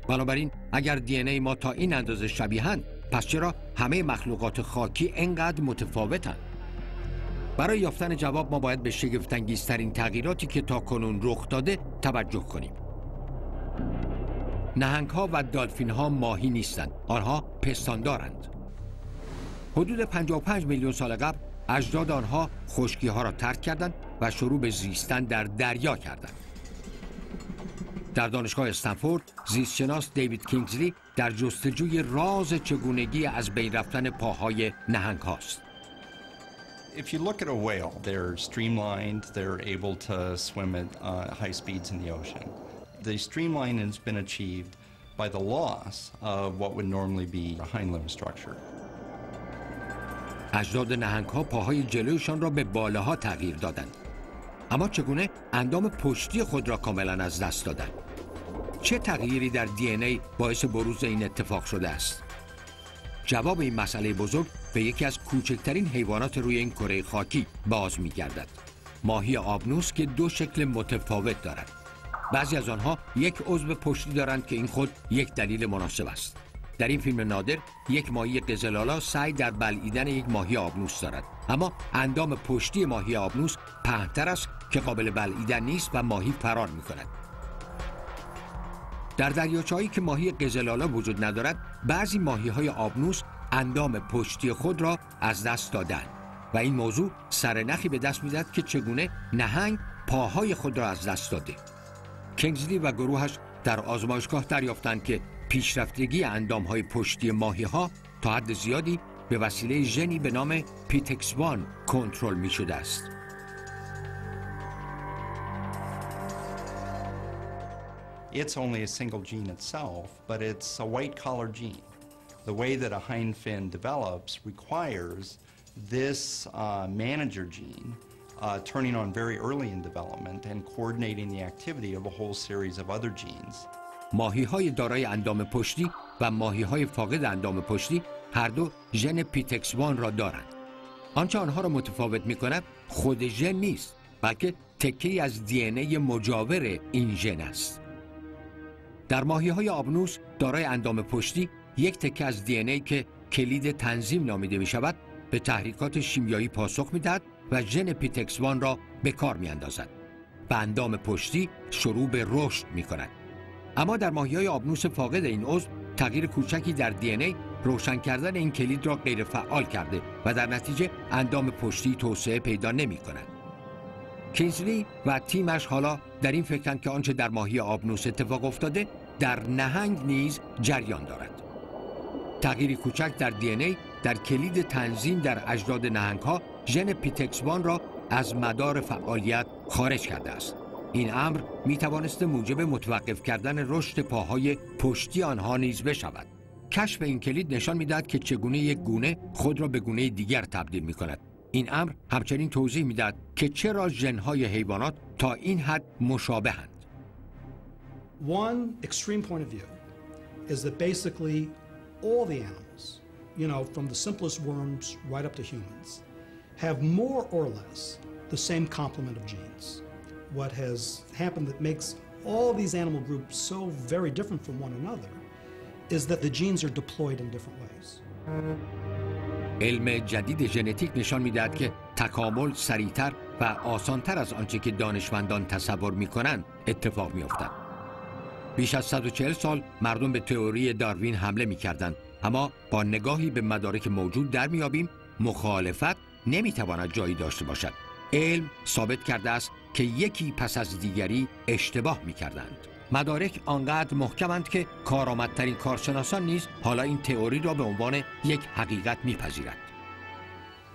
بنابراین اگر دی ان ای ما تا این اندازه شبیهند، پس چرا همه مخلوقات خاکی اینقدر متفاوتند؟ برای یافتن جواب ما باید به شگفت‌انگیزترین تغییراتی که تاکنون رخ داده توجه کنیم. نهنگ‌ها و دالفین‌ها ماهی نیستند، آنها پستاندارند. حدود 55 میلیون سال قبل اجداد آنها خشکی‌ها را ترک کردند و شروع به زیستن در دریا کردند. در دانشگاه استنفورد زیستشناس دیوید کینگزلی در جستجوی راز چگونگی از بین رفتن پاهای نهنگ هاست. If you look at a whale, they're streamlined, they're able to swim at high speeds in the ocean. The streamline has been achieved by the loss of what would normally be a hind limb structure. اجداد نهنگ ها پاهای جلویشان را به باله ها تغییر دادند. اما چگونه اندام پشتی خود را کاملا از دست دادند؟ چه تغییری در دی ان ای باعث بروز این اتفاق شده است؟ جواب این مسئله بزرگ به یکی از کوچکترین حیوانات روی این کره خاکی باز می‌گردد. ماهی آبنوس که دو شکل متفاوت دارد. بعضی از آنها یک عضو پشتی دارند که این خود یک دلیل مناسب است. در این فیلم نادر یک ماهی قزلالا سعی در بلعیدن یک ماهی آبنوس دارد، اما اندام پشتی ماهی آبنوس پهن‌تر است که قابل بلعیدن نیست و ماهی فرار می‌کند. در دریاچه‌هایی که ماهی قزلالا وجود ندارد، بعضی ماهی‌های آبنوس اندام پشتی خود را از دست دادند و این موضوع سرنخی به دست می‌دهد که چگونه نهنگ پاهای خود را از دست داده. کینگزلی و گروهش در آزمایشگاه دریافتند که پیشرفتگی اندام‌های پشتی ماهی‌ها تا حد زیادی به وسیله ژنی به نام پیتکس1 کنترل می‌شده است. It's only a single gene itself, but it's a white collar gene. The way that a hind fin develops requires this manager gene turning on very early in development and coordinating the activity of a whole series of other genes. ماهی‌های دارای اندام پشتی و ماهی‌های فاقد اندام پشتی هر دو ژن پیتکس1 را دارند. آنچه آنها را متفاوت می‌کند خود ژن نیست، بلکه تکه‌ای از دی ان ای مجاور این ژن است. در ماهی‌های آبنوس دارای اندام پشتی یک تکه از دی ان ای که کلید تنظیم نامیده می‌شود به تحریکات شیمیایی پاسخ می‌دهد و ژن پیتکس1 را به کار می‌اندازد و اندام پشتی شروع به رشد می‌کند. اما در ماهی‌های آبنوس فاقد این عضو تغییر کوچکی در دی ان ای روشن کردن این کلید را غیر فعال کرده و در نتیجه اندام پشتی توسعه پیدا نمی‌کند. کینگزلی و تیمش حالا در این فکرند که آنچه در ماهی آبنوس اتفاق افتاده در نهنگ نیز جریان دارد. تغییری کوچک در دی ان ای در کلید تنظیم در اجداد نهنگ‌ها ژن پیتکس1 را از مدار فعالیت خارج کرده است. این امر می توانست موجب متوقف کردن رشد پاهای پشتی آنها نیز بشود. کشف این کلید نشان می‌دهد که چگونه یک گونه خود را به گونه دیگر تبدیل می‌کند. این امر همچنین توضیح می‌دهد که چرا ژن‌های حیوانات تا این حد مشابه‌اند. One extreme point of view is that basically all the animals, you know, from the simplest worms right up to humans, have more or less the same complement of genes. What has happened that makes all these animal groups so very different from one another is that the genes are deployed in different ways. علم جدید ژنتیک نشان می‌دهد که تکامل سریعتر و آسانتر از آنچه که دانشمندان تصور می‌کنند اتفاق می‌افتد. بیش از 140 سال مردم به تئوری داروین حمله می‌کردند، اما با نگاهی به مدارک موجود در می‌یابیم مخالفت نمی‌تواند جایی داشته باشد. علم ثابت کرده است که یکی پس از دیگری اشتباه می‌کردند. مدارک آنقدر محکمند که کارآمدترین کارشناسان نیز حالا این تئوری را به عنوان یک حقیقت می‌پذیرند.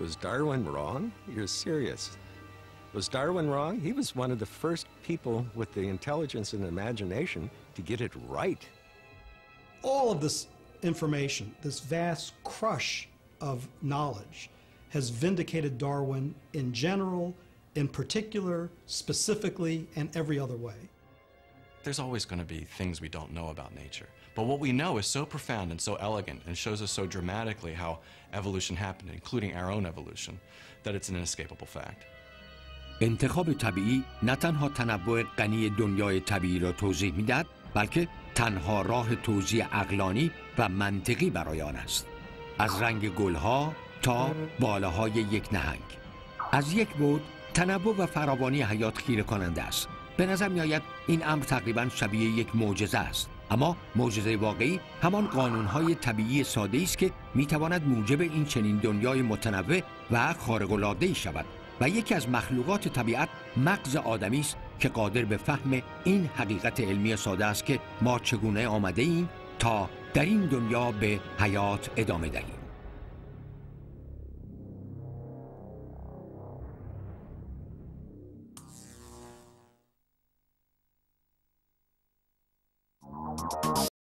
Was Darwin wrong? You're serious. Was Darwin wrong? He was one of the first people with the intelligence and imagination to get it right. All of this information, this vast crush of knowledge, has vindicated Darwin in general, in particular, specifically, and every other way. There's always going to be things we don't know about nature. But what we know is so profound and so elegant and shows us so dramatically how evolution happened, including our own evolution, that it's an inescapable fact. انتخاب طبیعی نه تنها تنوع غنی دنیای طبیعی را توضیح می‌دهد، بلکه تنها راه توزیع عقلانی و منطقی برای آن است. از رنگ گلها تا باله‌های یک نهنگ. از یک بود تنوع و فراوانی حیات خیره کننده است. به نظر می آید این امر تقریباً شبیه یک معجزه است. اما معجزه واقعی همان قانون‌های طبیعی ساده است که می‌تواند موجب این چنین دنیای متنوع و خارق‌العاده‌ای شود و یکی از مخلوقات طبیعت مغز آدمی است که قادر به فهم این حقیقت علمی ساده است که ما چگونه آمده ایم تا در این دنیا به حیات ادامه دهیم.